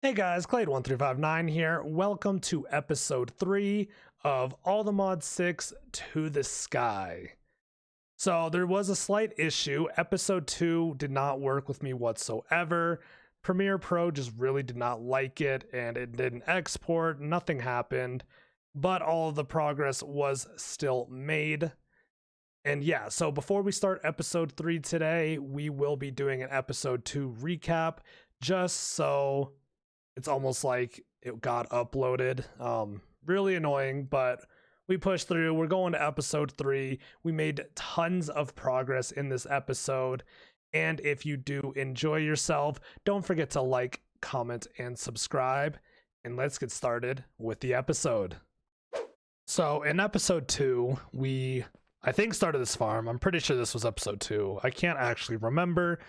Hey guys, Clade1359 here. Welcome to episode 3 of All the Mod 6 to the Sky. So there was a slight issue. Episode 2 did not work with me whatsoever. Premiere Pro just really did not like it and it didn't export. Nothing happened, but all of the progress was still made. And yeah, so before we start episode 3 today, we will be doing an episode 2 recap just so it's almost like it got uploaded. Really annoying, but we pushed through. We're going to episode 3. We made tons of progress in this episode. And if you do enjoy yourself, don't forget to like, comment, and subscribe. And let's get started with the episode. So in episode 2, I think started this farm. I'm pretty sure this was episode 2. I can't actually remember.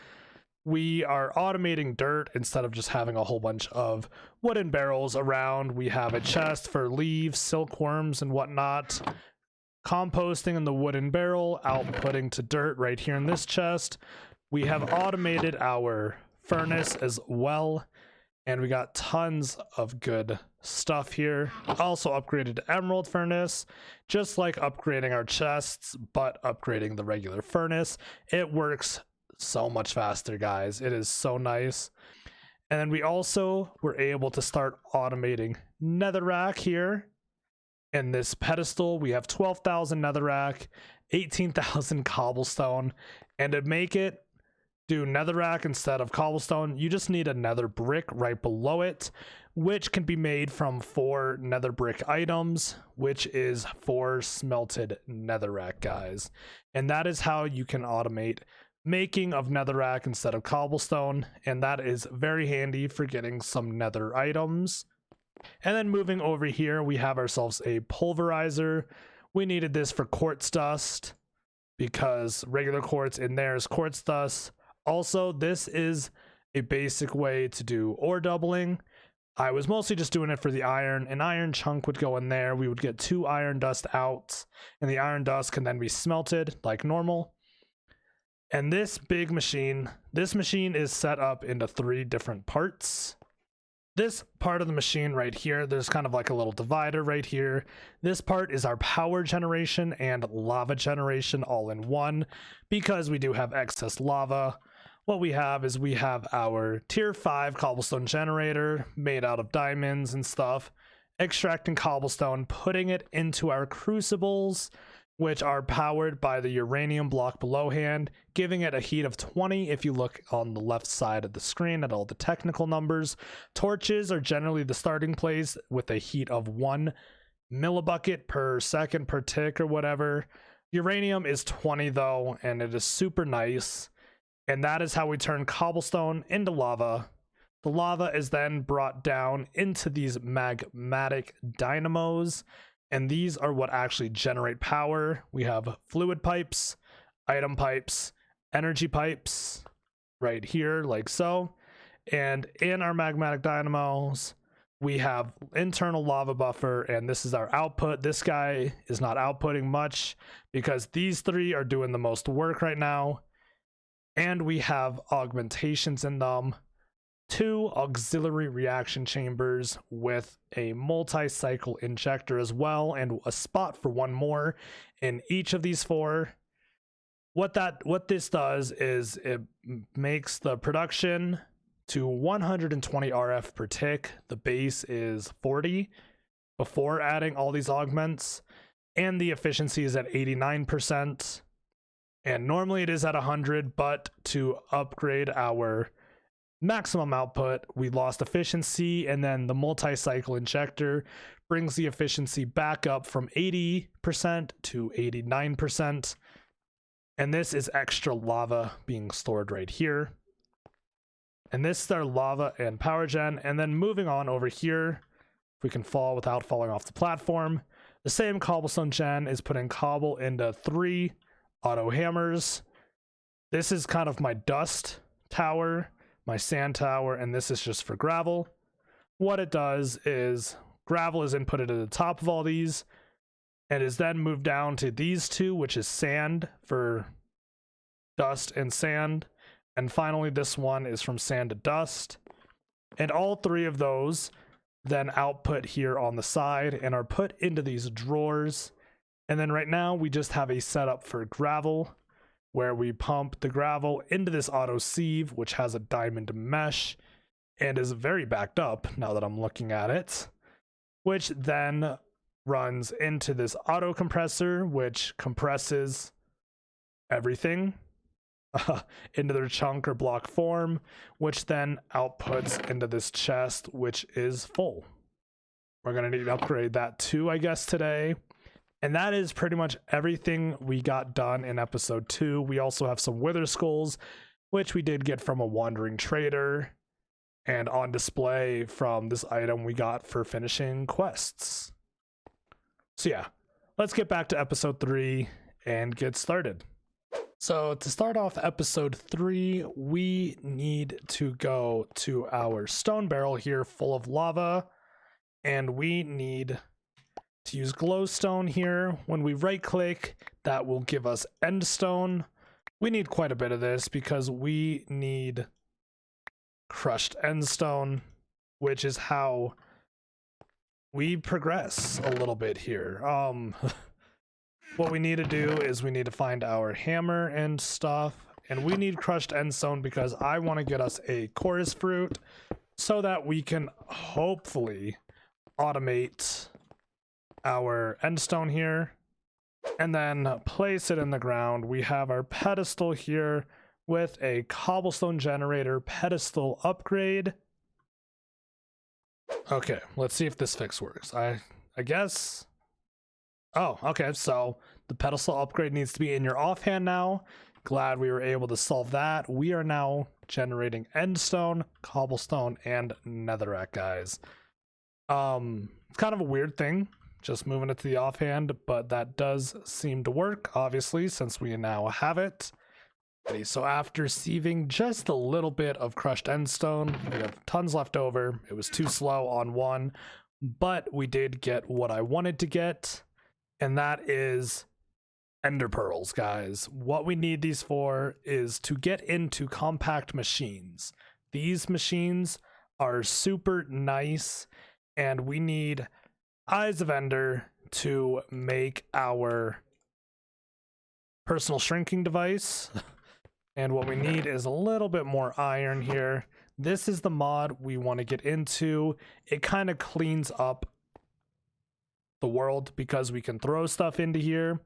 We are automating dirt instead of just having a whole bunch of wooden barrels around. We have a chest for leaves, silkworms, and whatnot. Composting in the wooden barrel, outputting to dirt right here in this chest. We have automated our furnace as well. And we got tons of good stuff here. Also upgraded to emerald furnace, just like upgrading our chests, but upgrading the regular furnace. It works so much faster, guys. It is so nice. And then we also were able to start automating netherrack here. In this pedestal, we have 12,000 netherrack, 18,000 cobblestone, and to make it do netherrack instead of cobblestone, you just need a nether brick right below it, which can be made from 4 nether brick items, which is 4 smelted netherrack, guys. And that is how you can automate making of netherrack instead of cobblestone, and that is very handy for getting some nether items. And then moving over here, we have ourselves a pulverizer. We needed this for quartz dust because regular quartz in there is quartz dust. Also, this is a basic way to do ore doubling. I was mostly just doing it for the iron. An iron chunk would go in there. We would get 2 iron dust out, and the iron dust can then be smelted like normal. And this machine is set up into 3 different parts. This part of the machine right here, there's kind of like a little divider right here. This part is our power generation and lava generation all in one, because we do have excess lava. What we have is we have our tier 5 cobblestone generator made out of diamonds and stuff, extracting cobblestone, putting it into our crucibles, which are powered by the uranium block below hand, giving it a heat of 20 if you look on the left side of the screen at all the technical numbers. Torches are generally the starting place with a heat of 1 millibucket per second per tick or whatever. Uranium is 20 though, and it is super nice. And that is how we turn cobblestone into lava. The lava is then brought down into these magmatic dynamos, and these are what actually generate power. We have fluid pipes, item pipes, energy pipes right here, like so. And in our magmatic dynamos, we have internal lava buffer, and this is our output. This guy is not outputting much because these 3 are doing the most work right now. And we have augmentations in them. 2 auxiliary reaction chambers with a multi-cycle injector as well, and a spot for 1 more in each of these 4. What this does is it makes the production to 120 RF per tick. The base is 40 before adding all these augments, and the efficiency is at 89%. And normally it is at 100, but to upgrade our maximum output, we lost efficiency, and then the multi-cycle injector brings the efficiency back up from 80% to 89%. And this is extra lava being stored right here. And this is our lava and power gen. And then moving on over here, if we can fall without falling off the platform, the same cobblestone gen is putting cobble into 3 auto hammers. This is kind of my dust tower, my sand tower, and this is just for gravel. What it does is gravel is inputted at the top of all these and is then moved down to these 2, which is sand for dust and sand. And finally, this one is from sand to dust. And all 3 of those then output here on the side and are put into these drawers. And then right now we just have a setup for gravel where we pump the gravel into this auto sieve, which has a diamond mesh and is very backed up now that I'm looking at it, which then runs into this auto compressor, which compresses everything into their chunk or block form, which then outputs into this chest, which is full. We're going to need to upgrade that too, I guess, today. And that is pretty much everything we got done in episode 2. We also have some wither skulls, which we did get from a wandering trader and on display from this item we got for finishing quests. So yeah, let's get back to episode 3 and get started. So to start off episode 3, we need to go to our stone barrel here full of lava, and we need to use glowstone here. When we right click, that will give us endstone. We need quite a bit of this because we need crushed endstone, which is how we progress a little bit here. What we need to do is we need to find our hammer and stuff, and we need crushed endstone because I want to get us a chorus fruit so that we can hopefully automate our endstone here and then place it in the ground. We have our pedestal here with a cobblestone generator pedestal upgrade. Okay, let's see if this fix works. I guess. Oh, okay, so the pedestal upgrade needs to be in your offhand now. Glad we were able to solve that. We are now generating endstone, cobblestone, and netherrack, guys. It's kind of a weird thing, just moving it to the offhand, but that does seem to work, obviously, since we now have it. So after sieving just a little bit of crushed endstone, we have tons left over. It was too slow on one, but we did get what I wanted to get. And that is ender pearls, guys. What we need these for is to get into compact machines. These machines are super nice, and we need eyes of ender to make our personal shrinking device. And what we need is a little bit more iron here. This is the mod we want to get into. It kind of cleans up the world because we can throw stuff into here.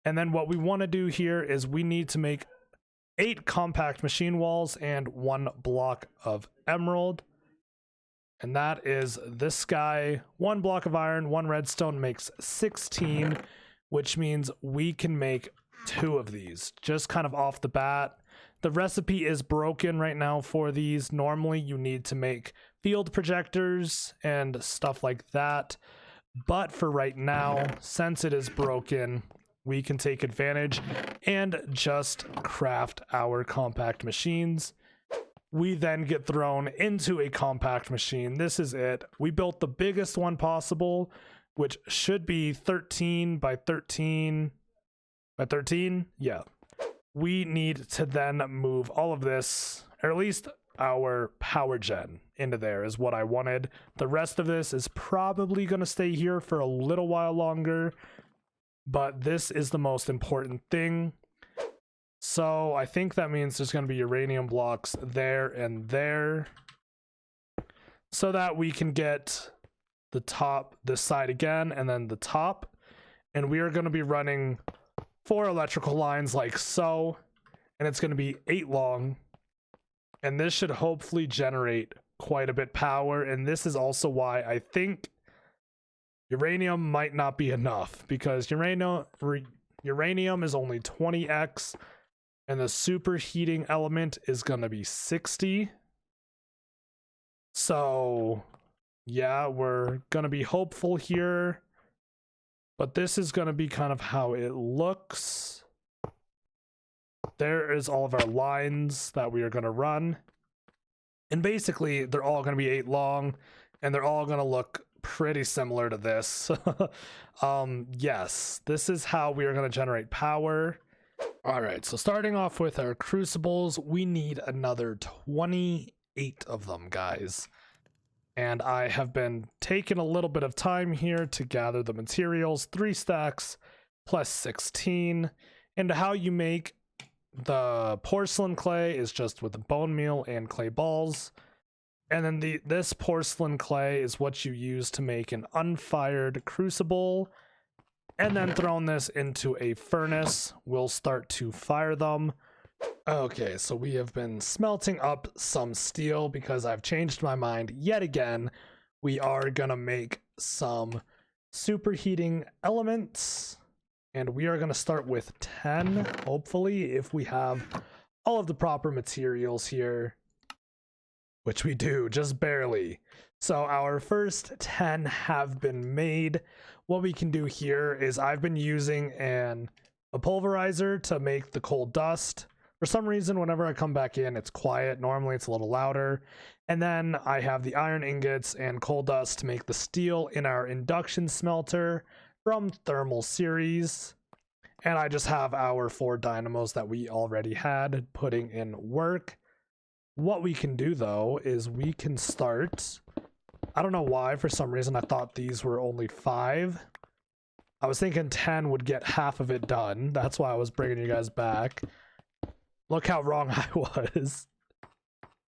And then what we want to do here is we need to make 8 compact machine walls and 1 block of emerald. And that is this guy. 1 block of iron, 1 redstone makes 16, which means we can make 2 of these just kind of off the bat. The recipe is broken right now for these. Normally you need to make field projectors and stuff like that. But for right now, since it is broken, we can take advantage and just craft our compact machines. We then get thrown into a compact machine. This is it. We built the biggest one possible, which should be 13 by 13 by 13. Yeah. We need to then move all of this, or at least our power gen, into there is what I wanted. The rest of this is probably going to stay here for a little while longer, but this is the most important thing. So I think that means there's going to be uranium blocks there and there so that we can get the top, this side again, and then the top. And we are going to be running 4 electrical lines like so, and it's going to be 8 long. And this should hopefully generate quite a bit power. And this is also why I think uranium might not be enough, because uranium is only 20x and the superheating element is going to be 60. So yeah, we're going to be hopeful here, but this is going to be kind of how it looks. There is all of our lines that we are going to run. And basically, they're all going to be 8 long, and they're all going to look pretty similar to this. Yes, this is how we are going to generate power. All right, so starting off with our crucibles, we need another 20 8 of them, guys. And I have been taking a little bit of time here to gather the materials. 3 stacks plus 16. And how you make the porcelain clay is just with bone meal and clay balls. And then this porcelain clay is what you use to make an unfired crucible. And then throwing this into a furnace, we'll start to fire them. Okay, so we have been smelting up some steel because I've changed my mind yet again. We are gonna make some superheating elements, and we are gonna start with 10, hopefully, if we have all of the proper materials here, which we do, just barely. So our first 10 have been made. What we can do here is I've been using a pulverizer to make the coal dust. For some reason, whenever I come back in, it's quiet. Normally it's a little louder. And then I have the iron ingots and coal dust to make the steel in our induction smelter from Thermal Series. And I just have our 4 dynamos that we already had putting in work. What we can do though is we can start. I don't know why, for some reason I thought these were only 5. I was thinking 10 would get half of it done. That's why I was bringing you guys back. Look how wrong I was.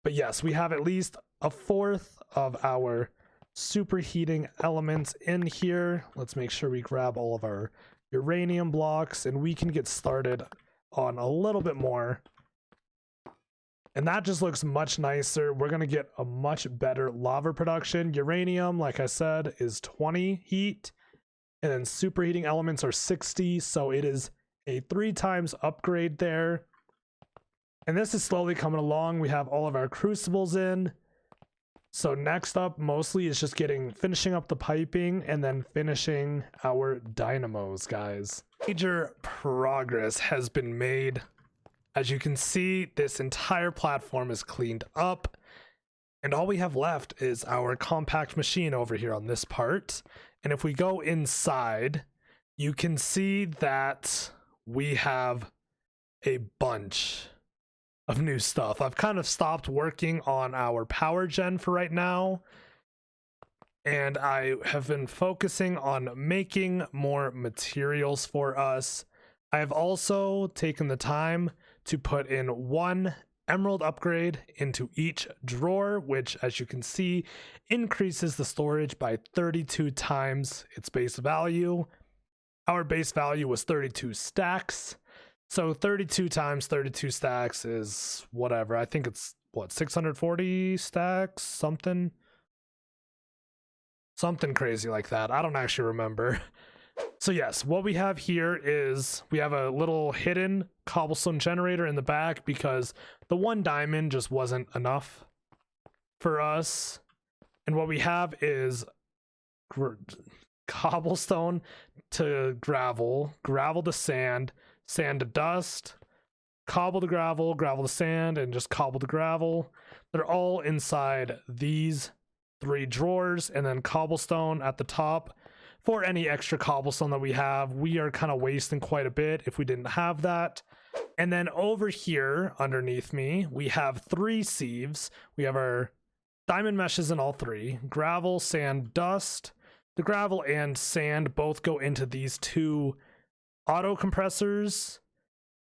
But yes, we have at least a 1/4 of our superheating elements in here. Let's make sure we grab all of our uranium blocks and we can get started on a little bit more. And that just looks much nicer. We're going to get a much better lava production. Uranium, like I said, is 20 heat. And then superheating elements are 60. So it is a 3 times upgrade there. And this is slowly coming along. We have all of our crucibles in. So next up mostly is just finishing up the piping and then finishing our dynamos, guys. Major progress has been made. As you can see, this entire platform is cleaned up. And all we have left is our compact machine over here on this part. And if we go inside, you can see that we have a bunch of new stuff. I've kind of stopped working on our power gen for right now, and I have been focusing on making more materials for us. I have also taken the time to put in 1 emerald upgrade into each drawer, which, as you can see, increases the storage by 32 times its base value. Our base value was 32 stacks. So 32 times 32 stacks is whatever. I think it's, what, 640 stacks? Something crazy like that. I don't actually remember. So yes, what we have here is we have a little hidden cobblestone generator in the back because the 1 diamond just wasn't enough for us. And what we have is cobblestone to gravel, gravel to sand, sand to dust, cobble to gravel, gravel to sand, and just cobble to gravel. They're all inside these 3 drawers, and then cobblestone at the top for any extra cobblestone that we have. We are kind of wasting quite a bit if we didn't have that. And then over here underneath me, we have 3 sieves. We have our diamond meshes in all 3, gravel, sand, dust. The gravel and sand both go into these 2 auto compressors,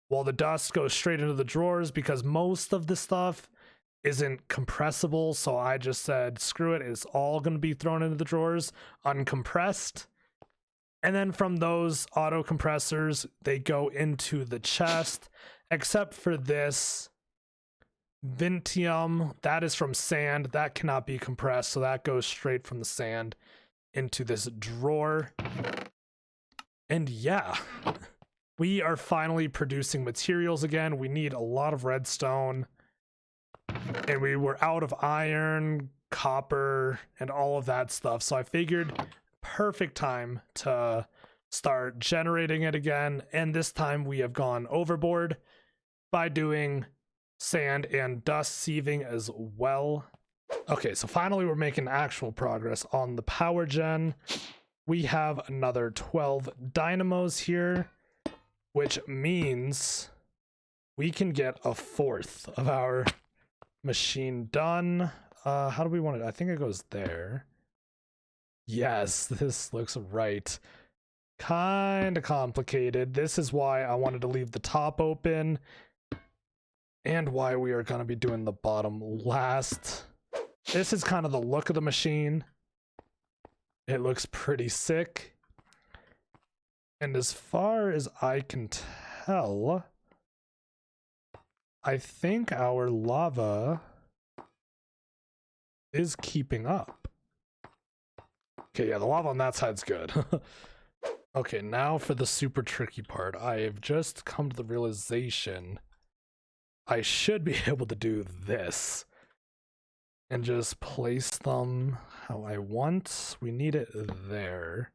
while the dust goes straight into the drawers because most of the stuff isn't compressible. So I just said, screw it, it's all going to be thrown into the drawers uncompressed. And then from those auto compressors, they go into the chest, except for this Vintium. That is from sand. That cannot be compressed. So that goes straight from the sand into this drawer. And yeah, we are finally producing materials again. We need a lot of redstone, and we were out of iron, copper, and all of that stuff. So I figured perfect time to start generating it again. And this time we have gone overboard by doing sand and dust sieving as well. Okay, so finally we're making actual progress on the power gen. We have another 12 dynamos here, which means we can get a 1/4 of our machine done. How do we want it? I think it goes there. Yes, this looks right. Kind of complicated. This is why I wanted to leave the top open and why we are going to be doing the bottom last. This is kind of the look of the machine. It looks pretty sick. And as far as I can tell, I think our lava is keeping up. Okay, yeah, the lava on that side's good. Okay, now for the super tricky part. I have just come to the realization I should be able to do this and just place them how I want. We need it there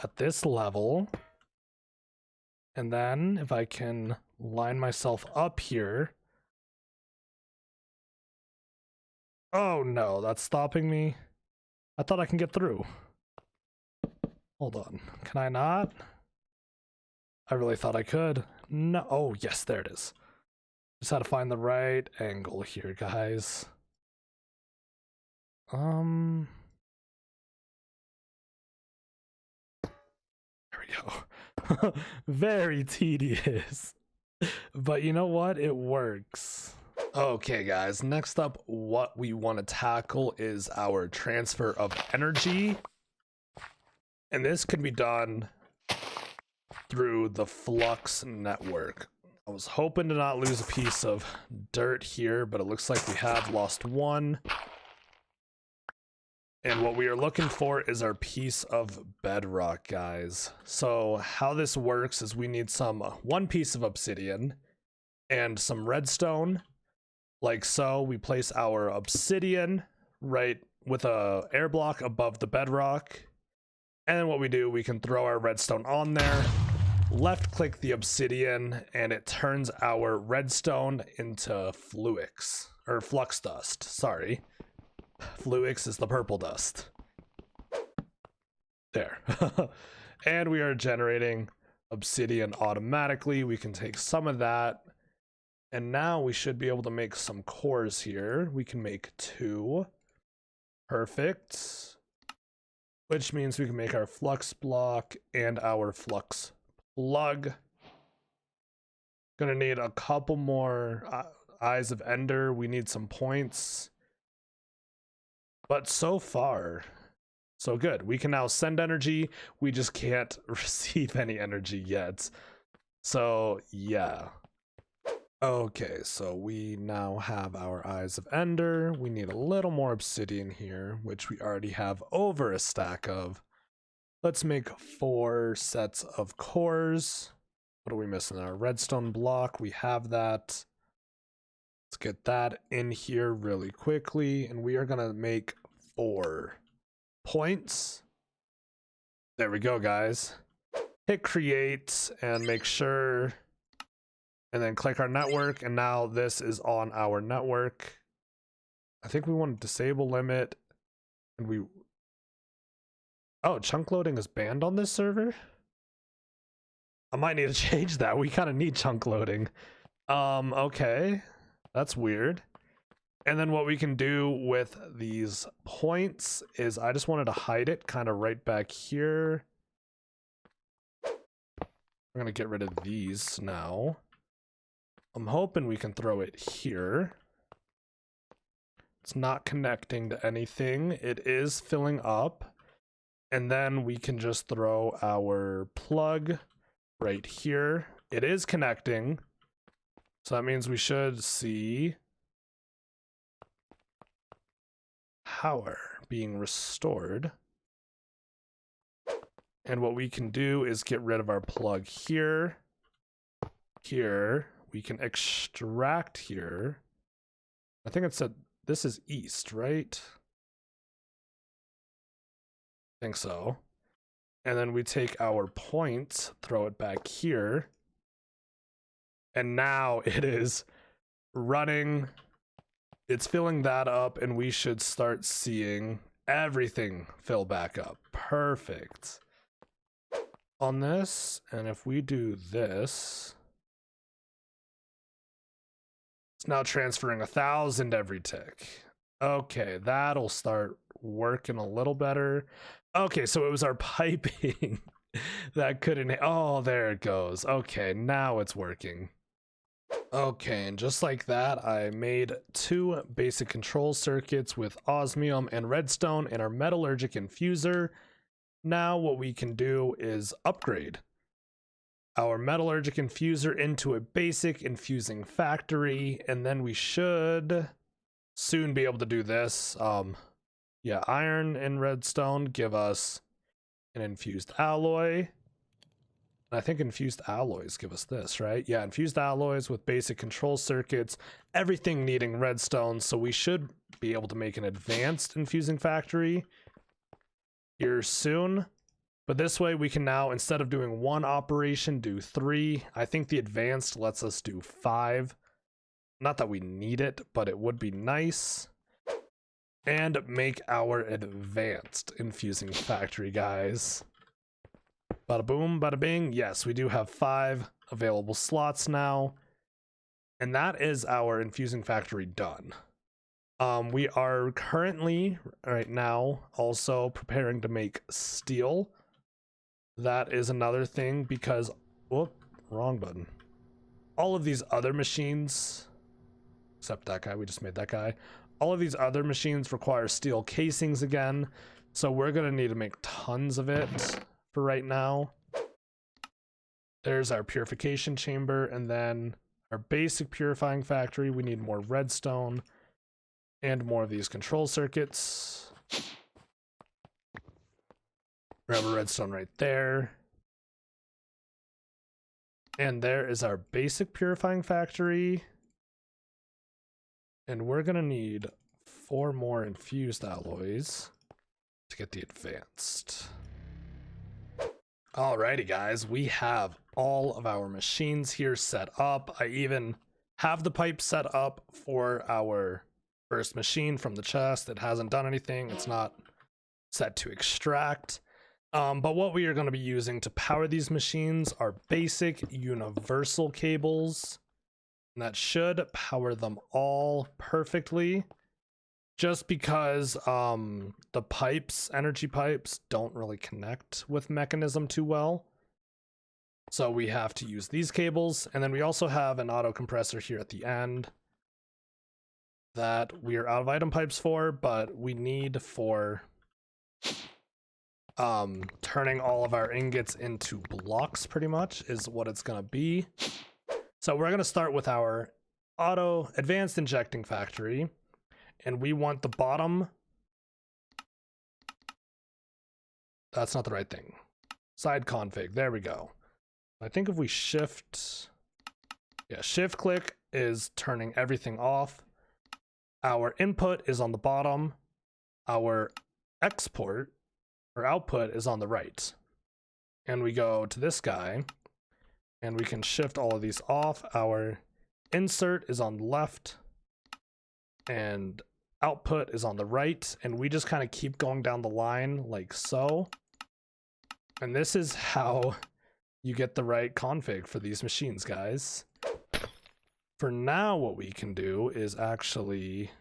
at this level. And then if I can line myself up here. Oh no, that's stopping me. I thought I can get through. Hold on, can I not? I really thought I could. No, oh yes, there it is. Just had to find the right angle here, guys. There we go. Very tedious. But you know what? It works. Okay, guys, next up, what we want to tackle is our transfer of energy. And this can be done through the Flux Network. I was hoping to not lose a piece of dirt here, but it looks like we have lost one. And what we are looking for is our piece of bedrock, guys. So how this works is we need one piece of obsidian and some redstone. Like so, we place our obsidian right with a air block above the bedrock. And then what we do, we can throw our redstone on there, left click the obsidian, and it turns our redstone into flux dust, sorry. Flux is the purple dust. There. And we are generating obsidian automatically. We can take some of that. And now we should be able to make some cores here. We can make 2. Perfect. Which means we can make our flux block and our flux plug. Gonna need a couple more eyes of ender. We need some points. But so far, so good. We can now send energy. We just can't receive any energy yet. So yeah. Okay, so we now have our eyes of ender. We need a little more obsidian here, which we already have over a stack of. Let's make 4 sets of cores. What are we missing? Our redstone block, we have that. Let's get that in here really quickly, and we are gonna make 4 points. There we go, guys. Hit create and make sure, and then click our network, and now this is on our network. I think we want to disable limit, and oh, chunk loading is banned on this server? I might need to change that. We kind of need chunk loading. Okay, that's weird. And then what we can do with these points is I just wanted to hide it kind of right back here. I'm gonna get rid of these now. I'm hoping we can throw it here. It's not connecting to anything. It is filling up. And then we can just throw our plug right here. It is connecting. So that means we should see power being restored. And what we can do is get rid of our plug here. Here. We can extract here. I think it said this is east, right? I think so. And then we take our point, throw it back here. And now it is running. It's filling that up, and we should start seeing everything fill back up. Perfect. On this, and if we do this, It's now transferring 1,000 every tick. Okay, that'll start working a little better. Okay, so it was our piping that couldn't. Oh, there it goes. Okay, now it's working. Okay, and just like that, I made 2 basic control circuits with osmium and redstone and our metallurgic infuser. Now what we can do is upgrade our metallurgic infuser into a basic infusing factory, and then we should soon be able to do this. Yeah, iron and redstone give us an infused alloy. I think infused alloys give us this, right? Yeah, infused alloys with basic control circuits, everything needing redstone, so we should be able to make an advanced infusing factory here soon. But this way we can now, instead of doing 1 operation, do 3. I think the advanced lets us do 5. Not that we need it, but it would be nice. And make our advanced infusing factory, guys. Bada boom, bada bing. Yes, we do have 5 available slots now. And that is our infusing factory done. We are currently, right now, also preparing to make steel. That is another thing because, whoop, wrong button. All of these other machines, except that guy, we just made that guy. All of these other machines require steel casings again. So we're gonna need to make tons of it for right now. There's our purification chamber, and then our basic purifying factory. We need more redstone and more of these control circuits. Grab a redstone right there. And there is our basic purifying factory. And we're gonna need 4 more infused alloys to get the advanced. Alrighty guys, we have all of our machines here set up. I even have the pipe set up for our first machine from the chest. It hasn't done anything. It's not set to extract. But what we are going to be using to power these machines are basic universal cables. And that should power them all perfectly. Just because the pipes, energy pipes, don't really connect with Mekanism too well. So we have to use these cables. And then we also have an auto compressor here at the end that we are out of item pipes for, but we need for turning all of our ingots into blocks, pretty much is what it's going to be. So we're going to start with our auto advanced injecting factory, and we want the bottom. That's not the right thing. Side config. There we go. I think if we shift click is turning everything off. Our input is on the bottom. Our export or output is on the right. And we go to this guy and we can shift all of these off. Our insert is on the left and output is on the right. And we just kind of keep going down the line like so. And this is how you get the right config for these machines, guys. For now, what we can do is actually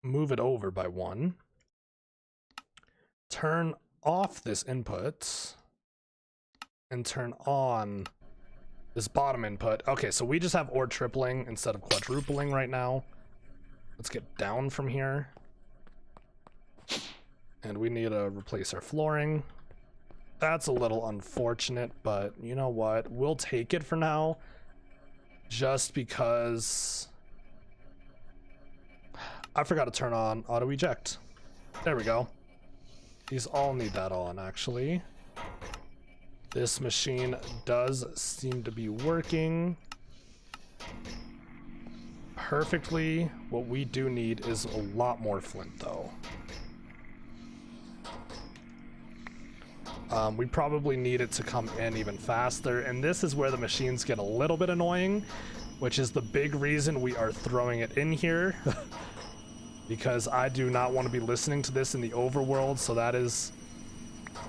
move it over by 1. Turn off this input and turn on this bottom input. Okay, so we just have ore tripling instead of quadrupling right now. Let's get down from here. And we need to replace our flooring. That's a little unfortunate, but you know what? We'll take it for now. Just because I forgot to turn on auto eject. There we go. These all need that on, actually. This machine does seem to be working perfectly. What we do need is a lot more flint, though. We probably need it to come in even faster, and this is where the machines get a little bit annoying, which is the big reason we are throwing it in here. Because I do not want to be listening to this in the overworld, so that is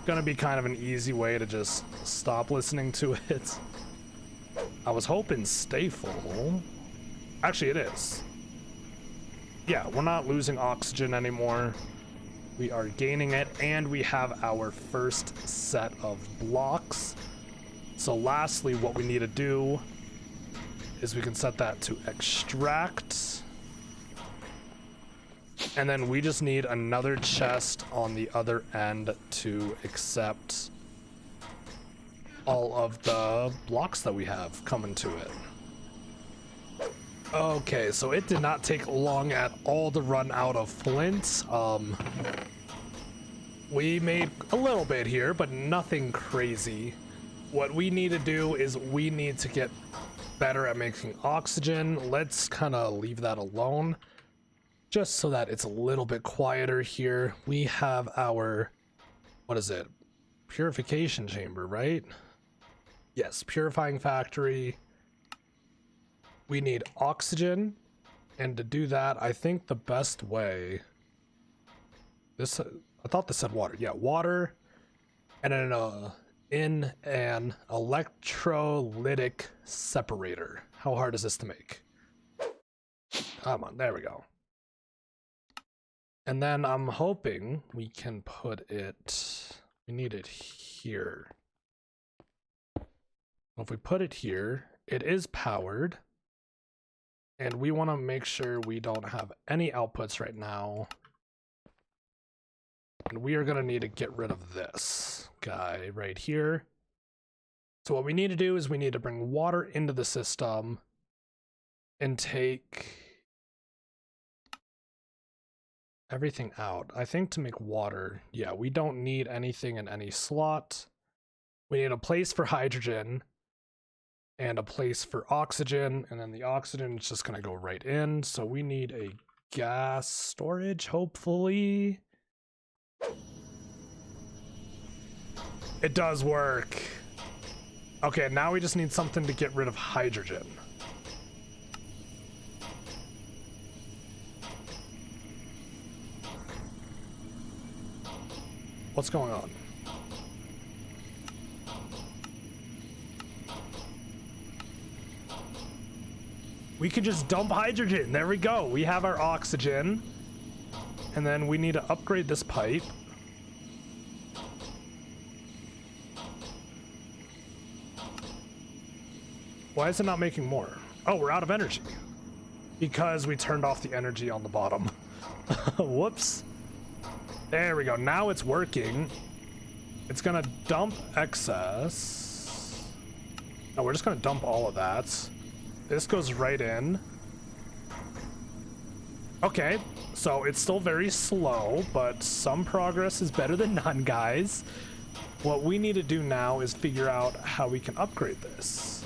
going to be kind of an easy way to just stop listening to it. I was hoping stay full. Actually, it is. Yeah, we're not losing oxygen anymore. We are gaining it, and we have our first set of blocks. So lastly, what we need to do is we can set that to extract. And then we just need another chest on the other end to accept all of the blocks that we have coming to it. Okay, so it did not take long at all to run out of flint. We made a little bit here, but nothing crazy. What we need to do is we need to get better at making oxygen. Let's kind of leave that alone, just so that it's a little bit quieter here. We have our, what is it? Purification chamber, right? Yes, purifying factory. We need oxygen, and to do that, I think the best way, this, I thought this said water. Yeah, water, and then in an electrolytic separator. How hard is this to make? Come on, there we go. And then I'm hoping we can put it, we need it here. If we put it here, it is powered. And we want to make sure we don't have any outputs right now. And we are going to need to get rid of this guy right here. So what we need to do is we need to bring water into the system and take everything out. I think to make water, yeah, we don't need anything in any slot. We need a place for hydrogen and a place for oxygen, and then the oxygen is just gonna go right in. So we need a gas storage, hopefully. It does work. Okay, now we just need something to get rid of hydrogen. What's going on? We can just dump hydrogen. There we go. We have our oxygen. And then we need to upgrade this pipe. Why is it not making more? Oh, we're out of energy. Because we turned off the energy on the bottom. Whoops. There we go. Now it's working. It's gonna dump excess. No, we're just gonna dump all of that. This goes right in. Okay, so it's still very slow, but some progress is better than none, guys. What we need to do now is figure out how we can upgrade this.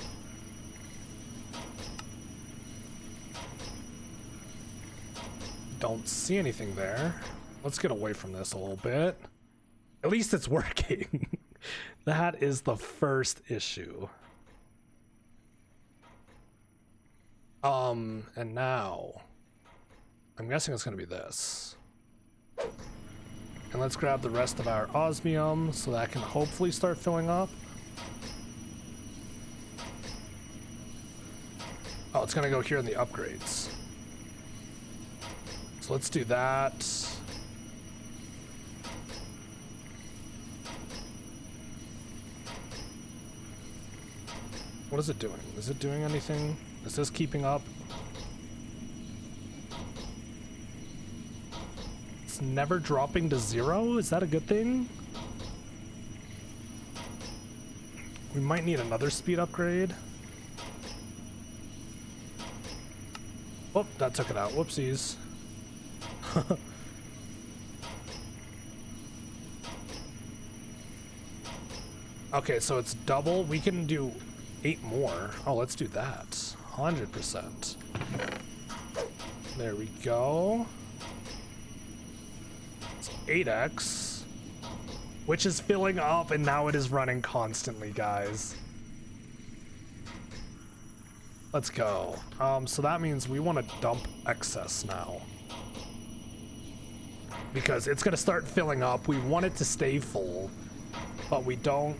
Don't see anything there. Let's get away from this a little bit. At least it's working. That is the first issue. And now, I'm guessing it's gonna be this. And let's grab the rest of our osmium so that can hopefully start filling up. Oh, it's gonna go here in the upgrades. So let's do that. What is it doing? Is it doing anything? Is this keeping up? It's never dropping to 0? Is that a good thing? We might need another speed upgrade. Oh, that took it out. Whoopsies. Okay, so it's double. We can do 8 more. Oh, let's do that. 100%. There we go. It's 8x, which is filling up, and now it is running constantly, guys. Let's go. So that means we want to dump excess now, because it's going to start filling up. We want it to stay full, but we don't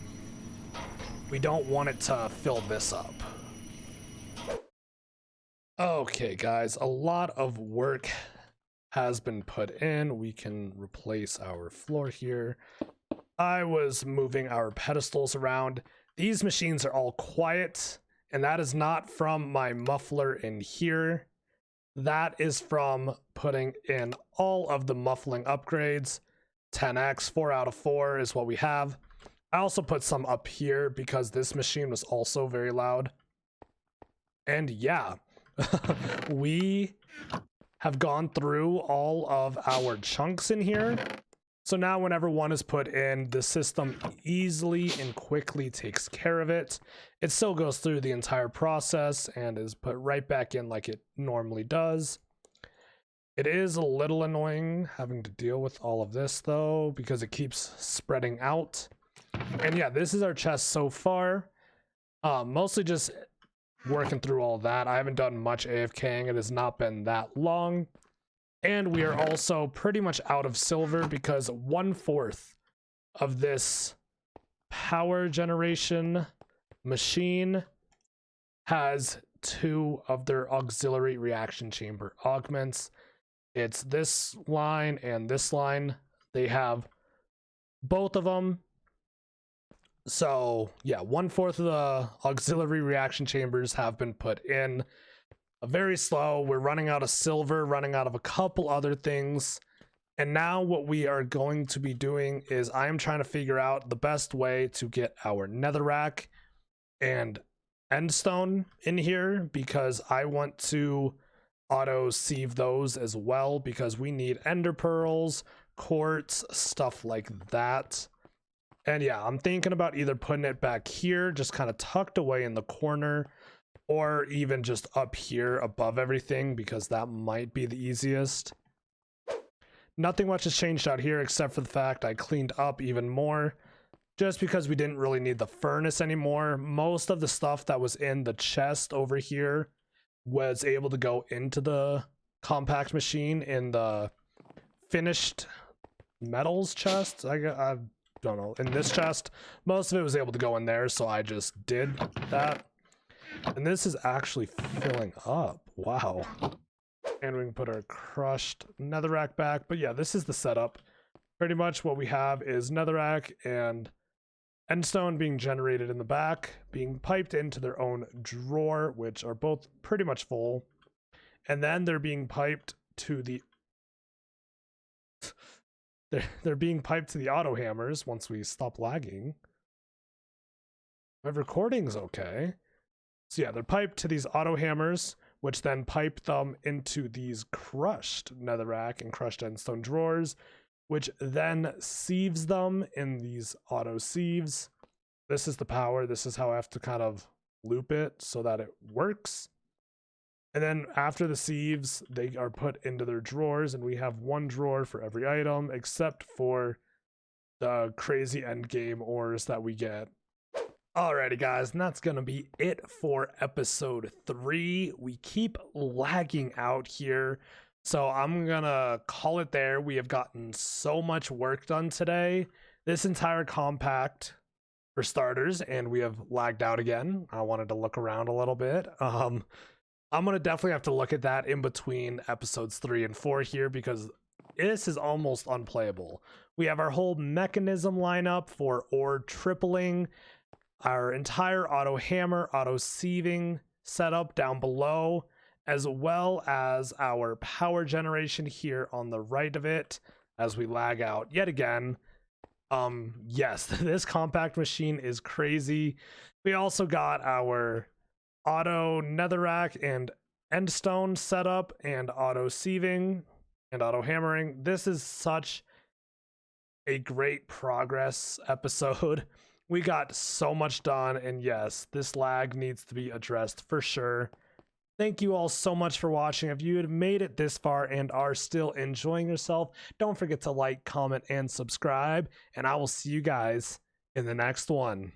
want it to fill this up. Okay, guys, a lot of work has been put in. We can replace our floor here. I was moving our pedestals around. These machines are all quiet, and that is not from my muffler in here. That is from putting in all of the muffling upgrades. 10x, 4 out of 4 is what we have. I also put some up here because this machine was also very loud. And yeah, we have gone through all of our chunks in here. So now whenever one is put in, the system easily and quickly takes care of it. It still goes through the entire process and is put right back in like it normally does. It is a little annoying having to deal with all of this though, because it keeps spreading out. And yeah, this is our chest so far. Mostly just working through all that. I haven't done much AFKing. It has not been that long. And we are also pretty much out of silver because 1/4 of this power generation machine has 2 of their auxiliary reaction chamber augments. It's this line and this line. They have both of them. So yeah, 1/4 of the auxiliary reaction chambers have been put in. Very slow. We're running out of silver, running out of a couple other things. And now what we are going to be doing is I am trying to figure out the best way to get our Netherrack and Endstone in here, because I want to auto sieve those as well, because we need ender pearls, quartz, stuff like that. And yeah, I'm thinking about either putting it back here, just kind of tucked away in the corner, or even just up here above everything, because that might be the easiest. Nothing much has changed out here except for the fact I cleaned up even more, just because we didn't really need the furnace anymore. Most of the stuff that was in the chest over here was able to go into the compact machine in the finished metals chest. I don't know, in this chest, most of it was able to go in there, so I just did that. And this is actually filling up. Wow. And we can put our crushed netherrack back. But yeah, this is the setup. Pretty much what we have is netherrack and endstone being generated in the back, being piped into their own drawer, which are both pretty much full. And then they're being piped to the they're being piped to the auto hammers once we stop lagging. My recording's okay. So yeah, they're piped to these auto hammers, which then pipe them into these crushed netherrack and crushed endstone drawers, which then sieves them in these auto sieves. This is the power. This is how I have to kind of loop it so that it works. And then after the sieves, they are put into their drawers, and we have 1 drawer for every item, except for the crazy end game ores that we get. Alrighty guys, and that's gonna be it for episode 3. We keep lagging out here, so I'm gonna call it there. We have gotten so much work done today. This entire compact, for starters, and we have lagged out again. I wanted to look around a little bit. I'm gonna definitely have to look at that in between episodes 3 and 4 here, because this is almost unplayable. We have our whole mechanism lineup for ore tripling, our entire auto hammer, auto sieving setup down below, as well as our power generation here on the right of it as we lag out yet again. Yes, this compact machine is crazy. We also got our auto netherrack and endstone setup and auto sieving and auto hammering. This is such a great progress episode. We got so much done, and yes, this lag needs to be addressed for sure. Thank you all so much for watching. If you had made it this far and are still enjoying yourself, don't forget to like, comment, and subscribe, and I will see you guys in the next one.